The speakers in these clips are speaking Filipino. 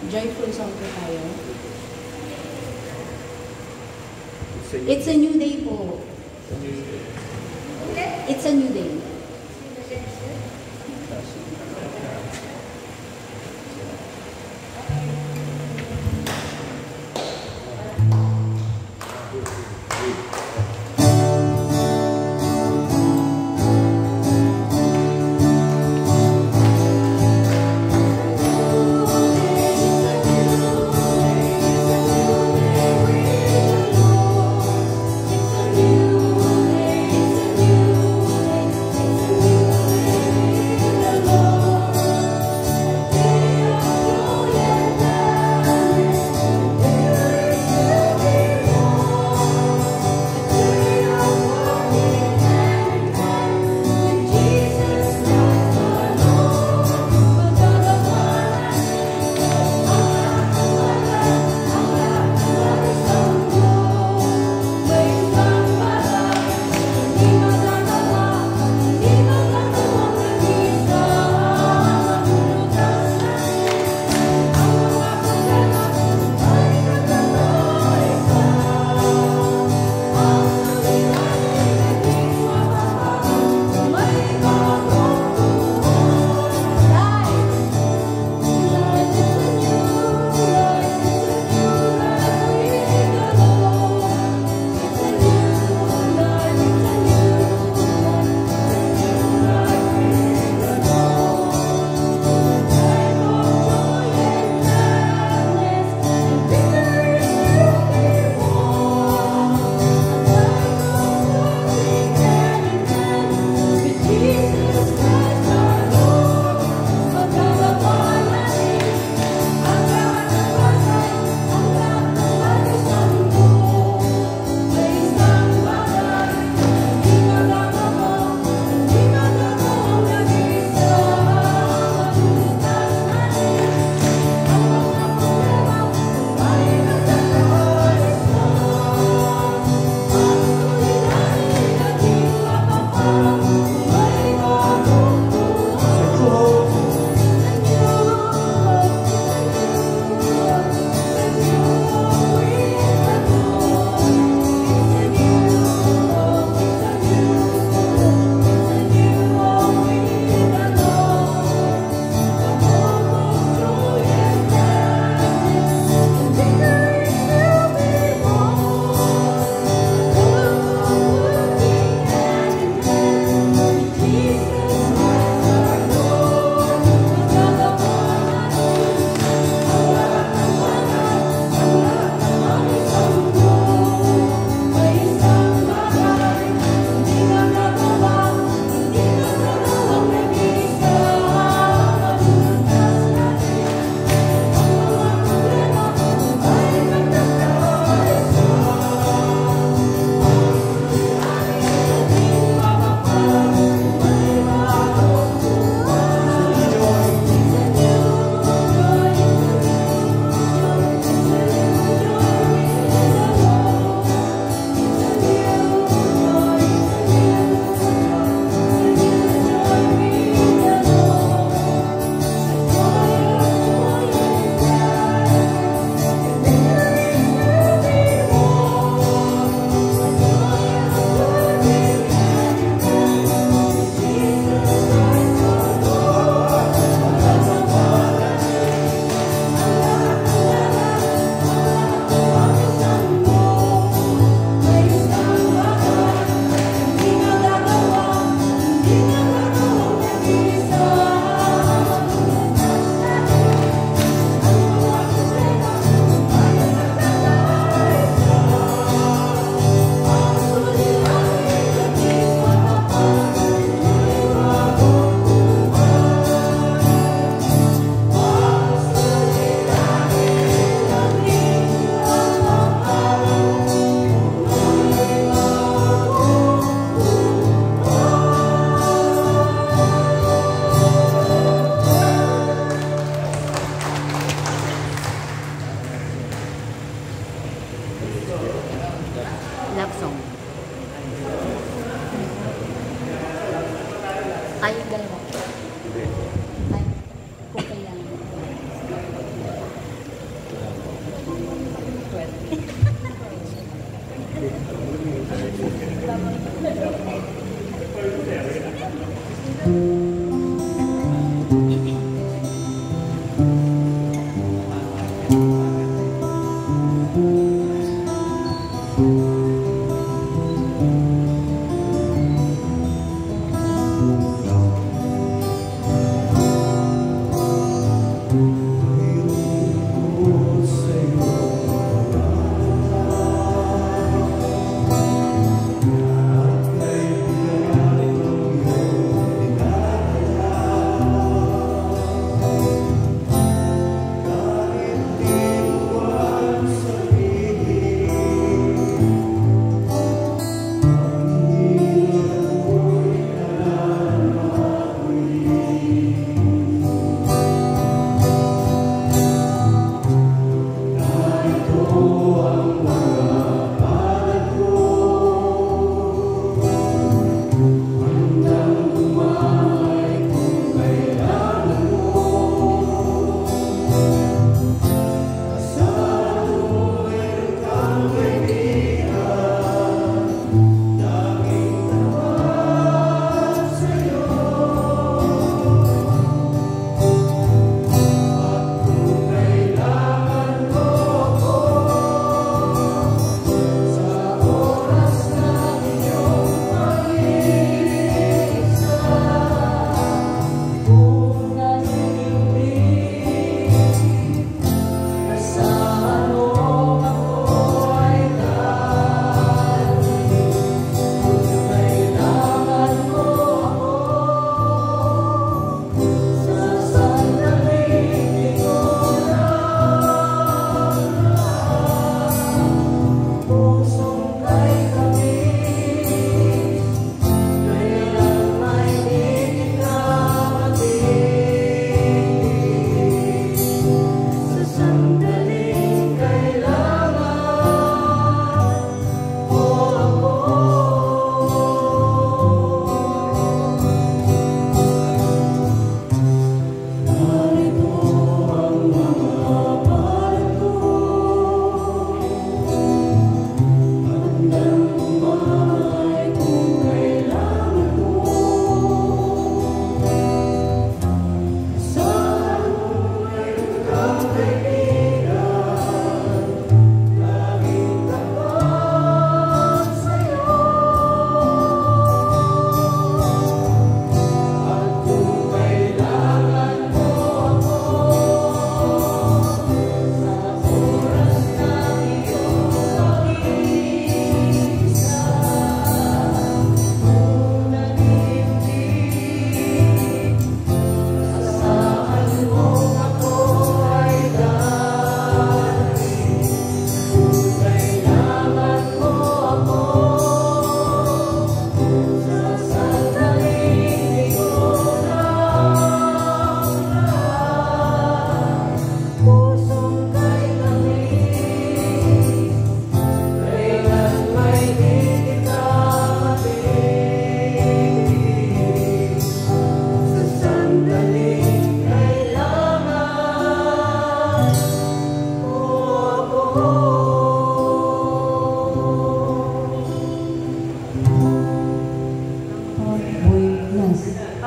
Joyful song po tayo. It's a new day po. It's a new day.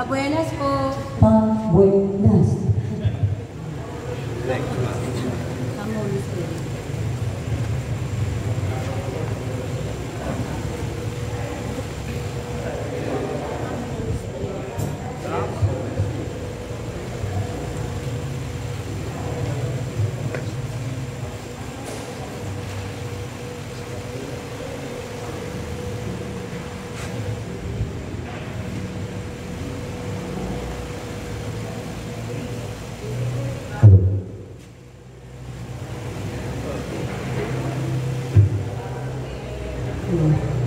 Pabuenas po. Pabuenas. Ang Holy Spirit.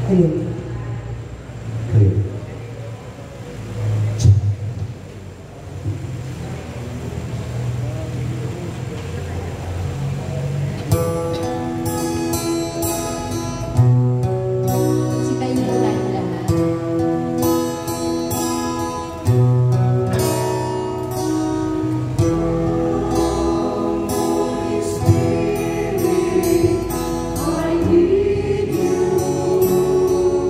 Hello. Hello. Sipain niyo tayo lahat. I need you.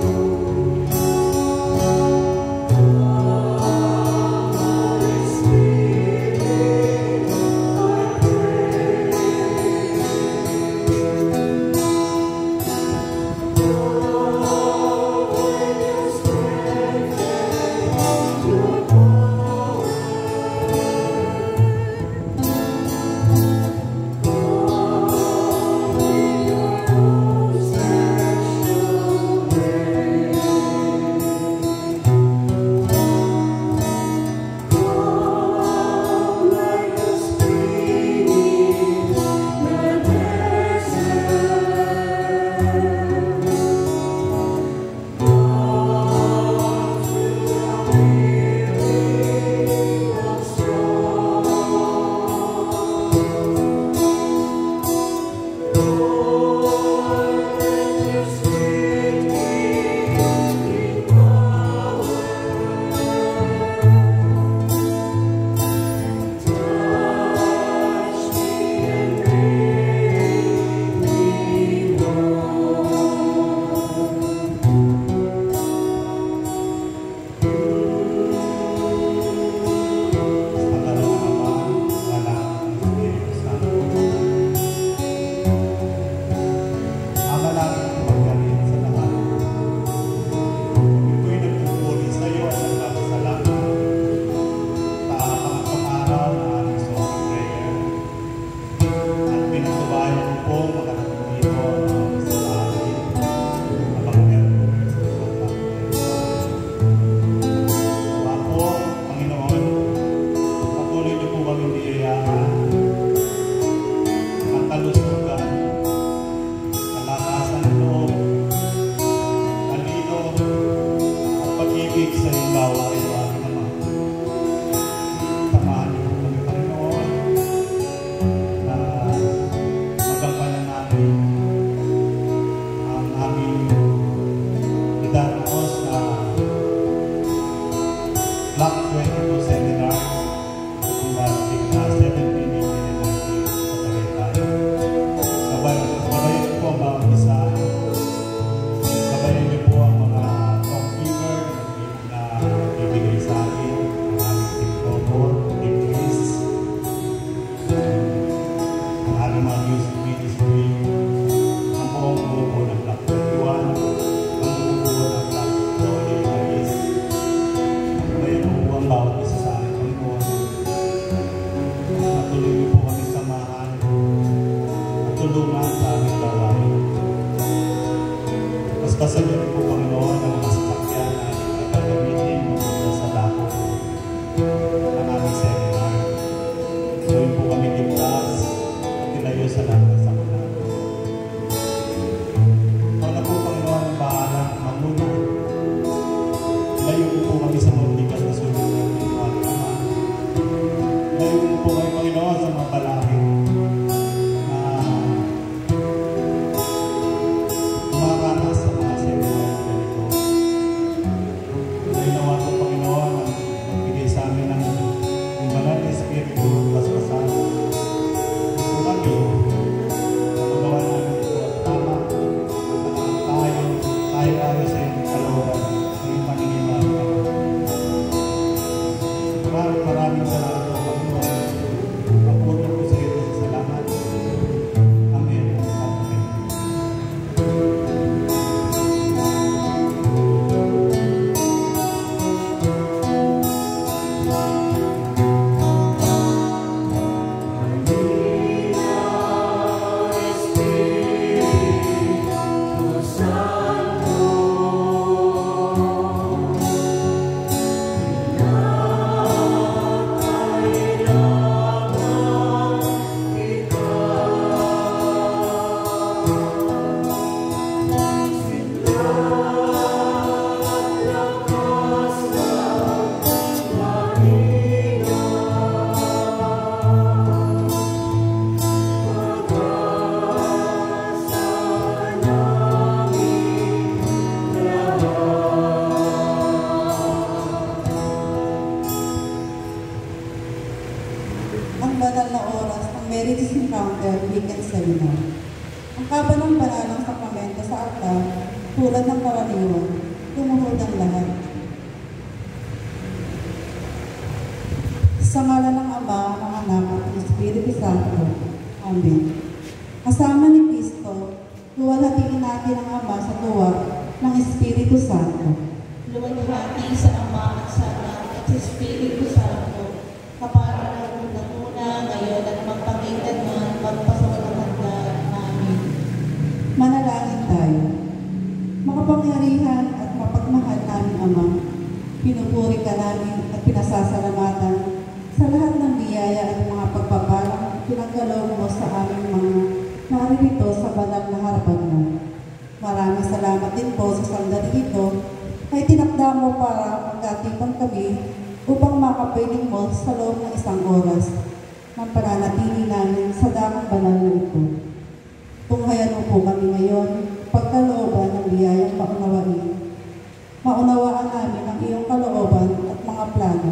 sa lahat ng sakuna. Ikaw na po, Panginoon, bahala mamunod. Layo po kami sa mga bigat na sulong ng Panginoon. Layo po kami, Panginoon, sa mga balakid na maranas sa mga seminar na ganito. Nainawa po, Panginoon, ang magbigay sa amin ng banal na Espiritu at basbasan. Ito kami, magawa namin ito at tama tayo sa iyong kalooban, sa iyong paningin. Maraming salamat po, Panginoon. Papuri po sa iyo sa salamat. Amen. Amen. Ang banal na oras ng Marriage Encounter Weekend Seminar. Ang kabanang-banalang sakramento sa altar, tulad ng karaniwan, tumuhod ang lahat. Sa ngalan ng Ama, ng Anak, at ng Espiritu Santo. Amen. Kasama ni Cristo, luwalhatiin natin ang Ama sa tuwa ng Espiritu Santo. Luwalhati sa Ama at sa Anak at sa Espiritu Santo, kaparang nagmuna ngayon at magpakailanman, magpasawalang hanggan. Amen. Manalangin tayo. Makapangyarihan at mapagmahal namin Ama, pinupuri ka namin at pinasasalamatan sa lahat ng biyaya at mga pagpapalang pinaggalaw mo sa aming mga naririto sa banal na harapan mo. Maraming salamat din po sa sandali ito ay tinakda mo para magkatipan kami upang makapiling mo sa loob ng isang oras ng pananatili namin sa damang banal na ito. Tunghayan mo po kami ngayon, pagkalooban ng biyayang maunawain. Maunawaan namin ang iyong kalooban at mga plano.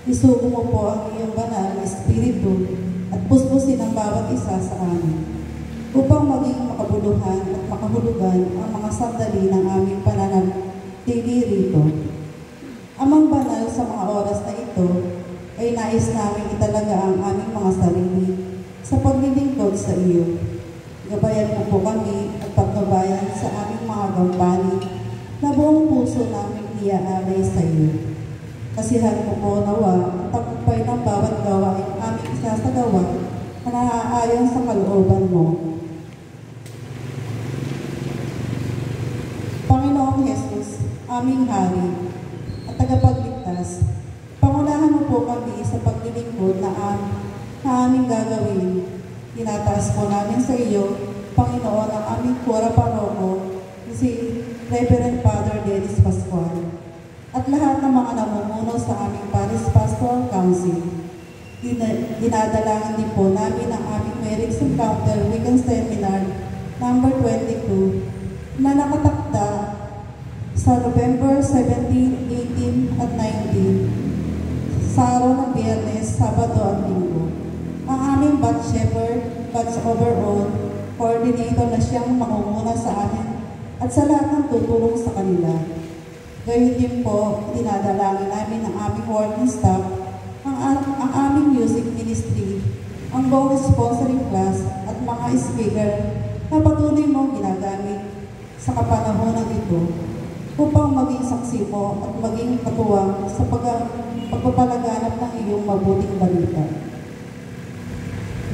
Isugo mo po ang iyong banal na Espiritu at puspusin ang bawat isa sa amin upang maging makabuluhan at makahulugan ang mga sandali ng aming pananatili rito. Amang banal sa mga oras na ito ay nais namin italaga ang aming mga sarili sa paglilingkod sa iyo. Gabayan mo po kami at pagkabayan sa aming mga gampanin na buong puso namin iaalay sa iyo. Kasihan mo po nawa ang tagumpay ng bawat gawain aming isasagawa na naaayon sa kalooban mo. Panginoong Jesus, aming Hari at tagapagligtas, pangunahan mo po kami sa paglilingkod na aming gagawin. Tinataas po namin sa iyo, Panginoon, ang aming kura paroko, si Reverend Father Dennis Pascual, at lahat ng mga namumuno sa aming Paris Pastoral Council. Dinadalangin din po namin ang aming Marriage Encounter Weekend Seminar number 22 na nakatakda sa November 17, 18 at 19 sa araw ng Biyernes, Sabado at Linggo. Ang aming batch shepherd, batch overall, coordinator na siyang mangunguna sa amin at sa lahat ng tutulong sa kanila. Gayun din po, dinadalangin namin ang aming working staff, ang aming music ministry, ang buong sponsoring class at mga speaker na patuloy mong ginagamit sa kapanahonan ito upang maging saksi mo at maging katuwang sa pagpapalaganap ng iyong mabuting balita.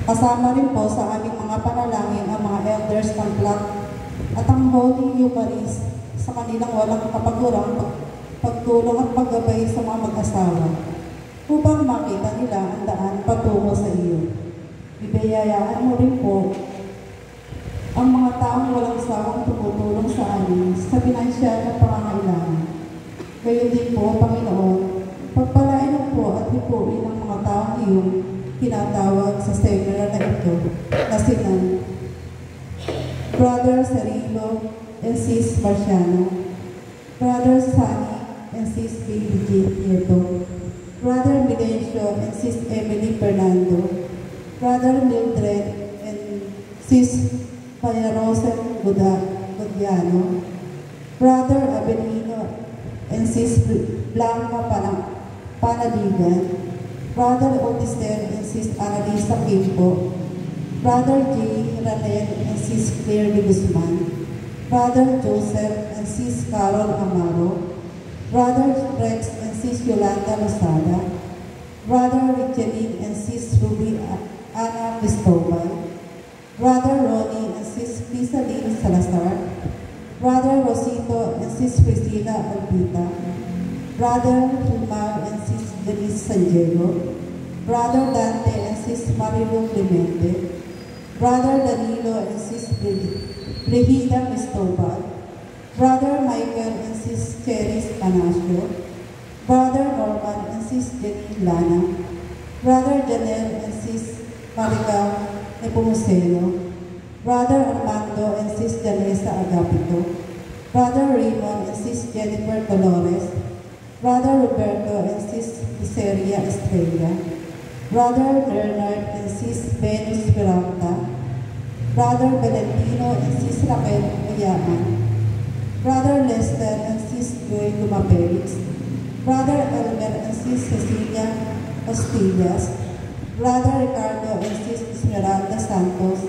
Kasama rin po sa aming mga panalangin ang mga elders ng flock at ang Holy Eucharist sa kanilang walang kapagurang pagtulong at paggabay sa mga mag-asawa upang makita nila ang daan patungo sa iyo. Ibiyayaan mo rin po ang mga taong walang sawang tumutulong sa amin sa pinansyal na pangangailangan. Gayon din po, Panginoon, pagpalain mo po at hipuin ang mga taong iyong tinatawag sa seminar na ito na sina Brother Cirilo and Sis Marciano, Brother Sunny and Sis Billy Nieto, Brother Milencio and Sis Emily Fernando, Brother Mildred and Sis Payarosa Godiano, Brother Abelino and Sis Blanca Panaligan, Brother Otisel and Sis Annalisa Kimpo, Brother J. Ranel and Sis Claire de Guzman, Brother Joseph and Sis Carol Amaro, Brother Rex and Sis Yolanda Lozada, Brother Richelin and Sis Ruby Ana Cristobal, Brother Ronnie and Sis Pisalin Salazar, Brother Rosito and Sis Priscilla Albita, Brother Hilmar and Sis Denise San Diego, Brother Dante and Sis Marilu Clemente, Brother Danilo and Sis Brigida Cristobal, Brother Michael and Sis Cheris Panasio, Brother Norman and Sis Jenny Lana, Brother Janelle and Sis Marica Nepomuceno, Brother Armando and Sis Janessa Agapito, Brother Raymond and Sis Jennifer Dolores, Brother Roberto and Sis Liceria Estrella, Brother Bernard and Sis Venus Peralta, Brother Valentino and Sis Raquel Oyaman, Brother Lester and Sis Joy Lumapelix, Brother Elmer and Sis Cecilia Ostillas, Brother Ricardo and Sis Esmeralda Santos,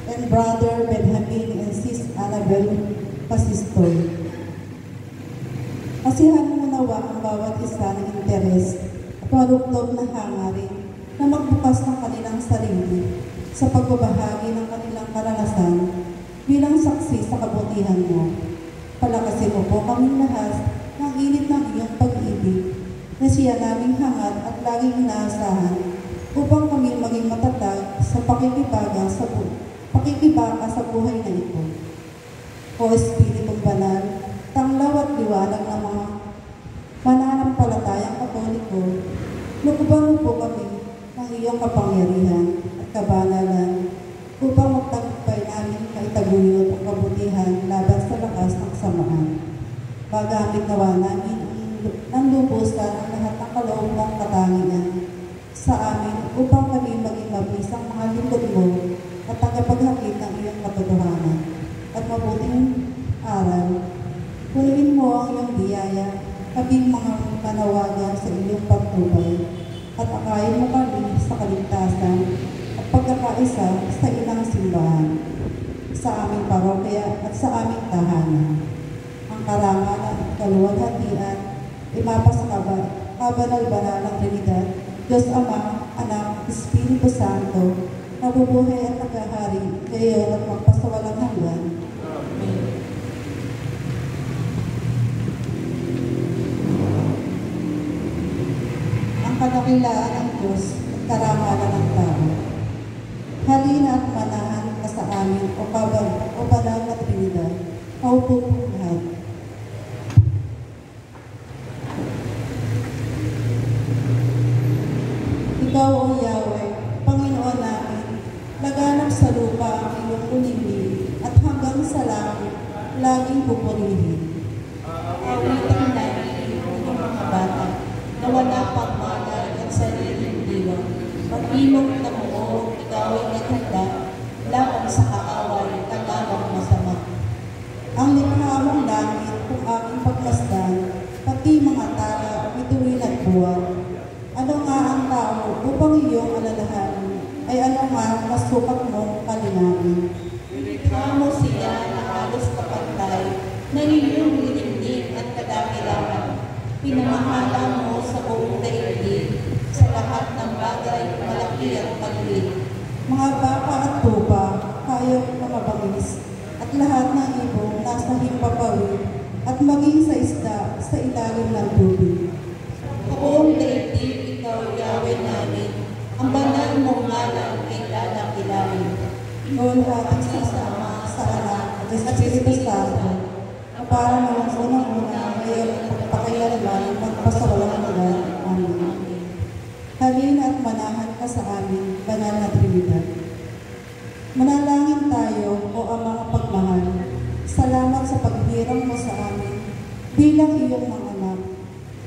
and Brother Benjamin and Sis Annabel Pasistoy. Asihan mo nawa ang bawat isa ng interes at marugtog na hangarin na magbukas ng kanilang sarili sa pagbabahagi ng kanilang karanasan bilang saksi sa kabutihan mo. Palakasin mo po kaming lahat ng init ng iyong pag-ibig na siya naming hangad at laging inaasahan upang kami maging matatag sa pakikibaka sa buhay na ito. O Espiritong Banal, tanglaw at liwanag ng mga mananampalatayang Katoliko, lukuban mo po kami ng iyong kapangyarihan at kabanalan upang magtagumpay namin maitaguyod ang kabutihan laban sa lakas ng kasamaan. Magamit nawa namin ng lubusan ang lahat ng kaloob mong katangian sa amin upang kami maging mabisang mga lingkod mo at tagapaghatid ng iyong katotohanan at mabuting aral. Punuin mo ang iyong biyaya, kaming mga manawagan sa iyong pagtubay, at akayin mo kami sa kaligtasan at pagkakaisa sa ilang simbahan, sa aming parokya at sa aming tahanan. Ang karangalan at kaluwalhatian, imapa sa kabanal-banalang Trinidad, Diyos Ama, Anak, Espiritu Santo, nabubuhay at naghahari, ngayon at magpasawalang hanggan. Ang kadakilaan ng Diyos at karangalan ng tao. Halina at manahan ka sa amin o banal na Trinidad, maupo po lahat. Ikaw, O Yahweh, Panginoon namin, laganap sa lupa ang iyong unibig at hanggang sa langit, laging pupurihin. Awitin namin yung mga bata na wala pang malay at sariling diwa. Pag-imog na mo, ikaw ay naghanda laban sa kaaway at lamang masama. Ang likha mong langit kung aking pagmasdan, pati mga tala, bituin at buwan. Ano nga ang tao upang iyong alalahanin, ay ano nga masukat mong kalinawin. Ilikha mo siya na halos kapantay na iyong linimdik at kadakilaan. Pinamahala mo sa buong daigdig sa lahat ng bagay, malaki at maliit. Mga baka at tupa, hayop na mabangis, at lahat ng ibong nasa himpapawid, at maging sa isda sa ilalim ng tubig. Buong daigdig, ikaw, Yahweh namin, ang banal mong ngalan ay Luwalhati sa Ama, sa Anak, at sa Espiritu Santo, na para noong unang-una, ngayon at pagpakailanman, magpasawalang hanggan. Amen. Halina at manahan ka sa amin, banal na Trinidad. Manalangin tayo, o Amang pagmahal. Salamat sa paghirang mo sa amin bilang iyong mga anak.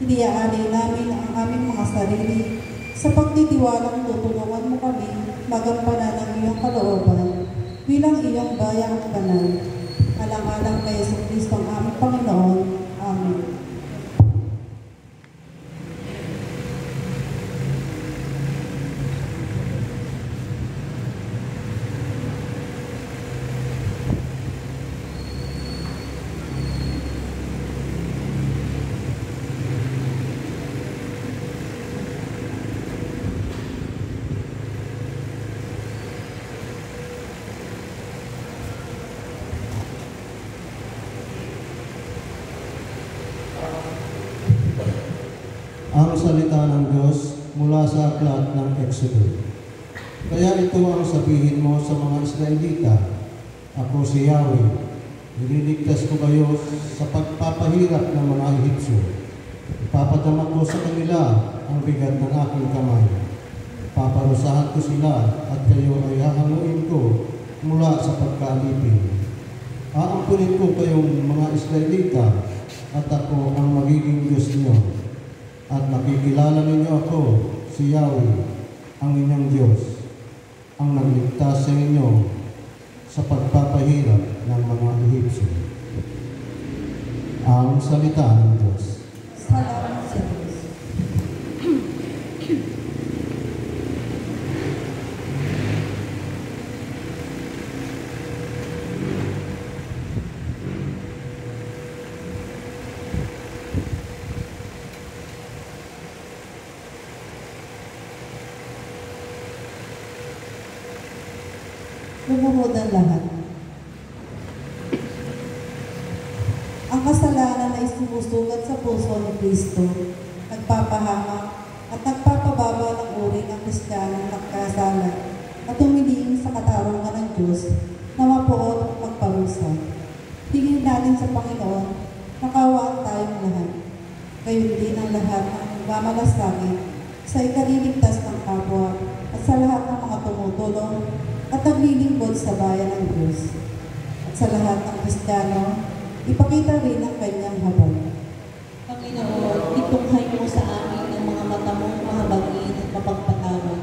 Iniaalay namin ang aming mga sarili sa pagtitiwalang tutulungan mo kami magampanan ang iyong kalooban bilang iyong bayang banal. Alang-alang kay Jesucristo ang aming Panginoon. Amen. Ang salita ng Diyos mula sa aklat ng Exodus. Kaya ito ang sabihin mo sa mga Israelita, ako si Yahweh, nililigtas ko kayo sa pagpapahirap ng mga Ehipsyo. Ipapadama ko sa kanila ang bigat ng aking kamay. Paparusahan ko sila at kayo ay hahanguin ko mula sa pagkaalipin. Aampunin ko kayong mga Israelita at ako ang magiging Diyos niyo. At makikilala ninyo ako, si Yahweh, ang inyong Diyos, ang nagligtas sa inyo sa pagpapahirap ng mga Ehipsyo. Ang salita ng Diyos. Salamat sa Diyos. Lumuhod ang lahat. Ang kasalanan ay sumusugat sa puso ni Kristo, nagpapahamak at nagpapababa ng uri ng Kristiyanong nagkasala at tumiling sa katarungan ng Diyos na mapuot at magparusa. Tingin natin sa Panginoon, nakawaan tayong lahat. Gayon din ang lahat ng nagmamalasakit sa ikaliligtas ng kapwa at sa lahat ng mga tumutulong at naglilingkod sa bayan ng Diyos. At sa lahat ng Kristiyano, ipakita rin ang kanyang habag. Panginoon, itunghay mo sa amin ang mga mata mong mahabagin at mapagpatawad.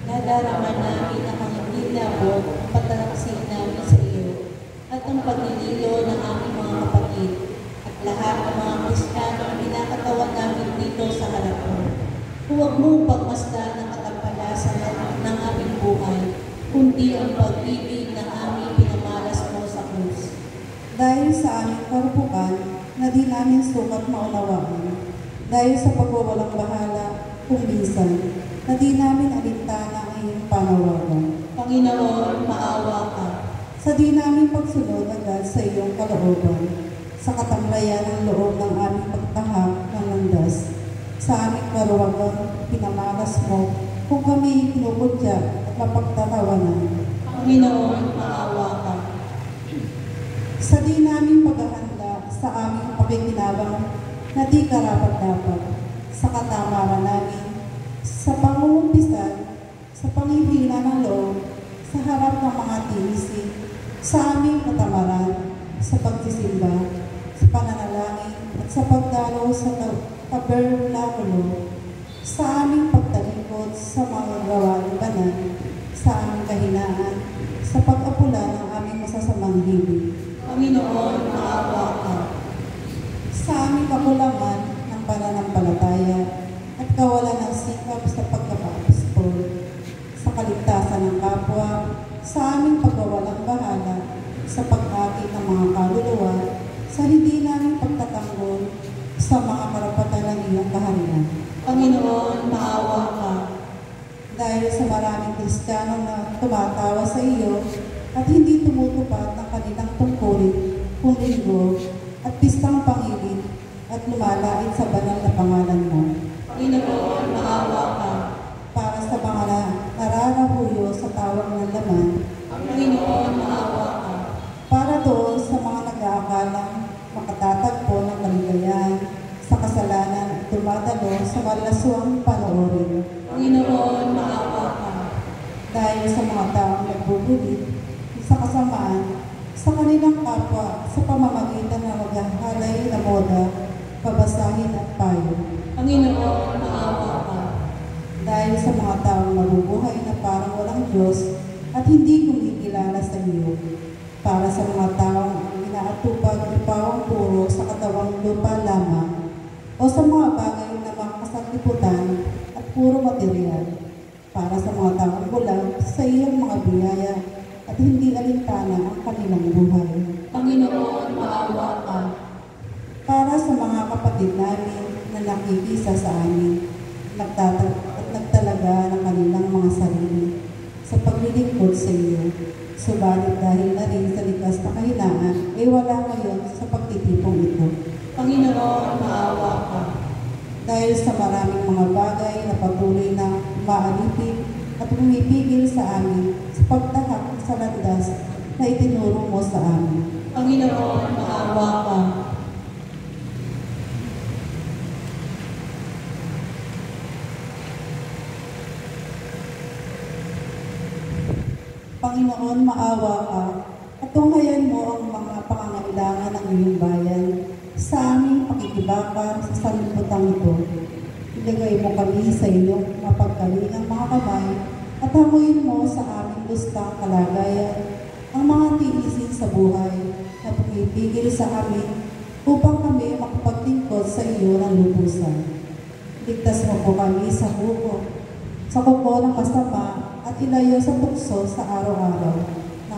Nadarama namin ang pangingilabot, ang pataraksin namin sa iyo, at ang paglililo ng aming mga kapatid, at lahat ng mga Kristiyano ang pinakatawan namin dito sa harap mo. Huwag mong pagmasdan ang katampalasan ng aming buhay, kundi ang pag-ibig ng aming pinamalas mo sa krus. Dahil sa aming karupukan na di namin sukat maunawaan, dahil sa pagwawalang bahala kung minsan, na di namin alintana ang iyong panawagan. Panginoon, maawa ka. Sa di namin pagsunod agad sa iyong kalooban, sa katamlayan ng loob ng aming pagtahak ng landas, sa aming karuwagan, pinamalas mo kung kami kinukudya at mapagtatawanan. Panginoon, maawa ka. Sa di namin paghahanda sa aming pakikinabang na di karapat-dapat, sa katamaran namin, sa pangungumpisan, sa panghihina ng loob, sa harap ng mga tinisi, sa aming katamaran, sa pagsisimba, sa pananalangin, at sa pagdalaw sa tabernakulo, sa aming pagtalingkod sa mga gawaing banal, sa aming kahinaan, sa pag-apula ng aming masasamang hilig. Panginoon, maawa ka. Sa aming kakulangan ng pananampalataya at kawalan ng sikap sa pagkapapastol, sa kaligtasan ng kapwa, sa aming pagkawalang bahala, sa pag-akit ng mga kaluluwa, sa hindi namin pagtatanggol sa mga karapatan ng iyong kaharian. Panginoon, maawa ka. Dahil sa maraming Kristiyano na tumatawa sa iyo at hindi tumutupad ng kanilang tungkulin kung linggo at pistang pangilin at lumalait sa banal na pangalan mo. Panginoon, maawa ka. Para sa mga nararahuyo sa tawag ng laman, Panginoon, dumadalo sa malaswang panoorin. Panginoon, maawa ka. Dahil sa mga taong nagbubulit sa kasamaan sa kanilang kapwa sa pamamagitan ng maghahalay na moda, pabasahin at payo. Panginoon, maawa ka. Dahil sa mga taong nabubuhay na parang walang Diyos at hindi kumikilala sa iyo. Para sa mga taong inaatupag ipawang puro sa katawang lupa lamang o sa mga bagay na makasaliputan at puro material. Para sa mga taong bulag sa iyong mga biyaya at hindi alintana ang kanilang buhay. Panginoon, maawa ka. Para sa mga kapatid namin na nakikisa sa amin, nagtalaga ng kanilang mga sarili sa paglilingkod sa iyo. Subalit dahil na rin sa likas na kahinaan, ay wala ngayon sa pagtitipong ito. Panginoon, maawa ka. Dahil sa maraming mga bagay na patuloy na maalipin at pumipigil sa amin sa pagtahak sa landas na itinuro mo sa amin. Panginoon, maawa ka. Panginoon, maawa ka at tunghayan mo ang mga pangangailangan ng iyong bayan sa aming pakikibaka sa sanlibutan ito. Ilagay mo kami sa iyong mapagkalingang mga kamay at hanguin mo sa aming gustang kalagayan ang mga tiisin sa buhay na pumipigil sa amin upang kami makapagtingkod sa iyo ng lubusan. Ligtas mo po kami sa kuko ng masama at ilayo sa tukso sa araw-araw.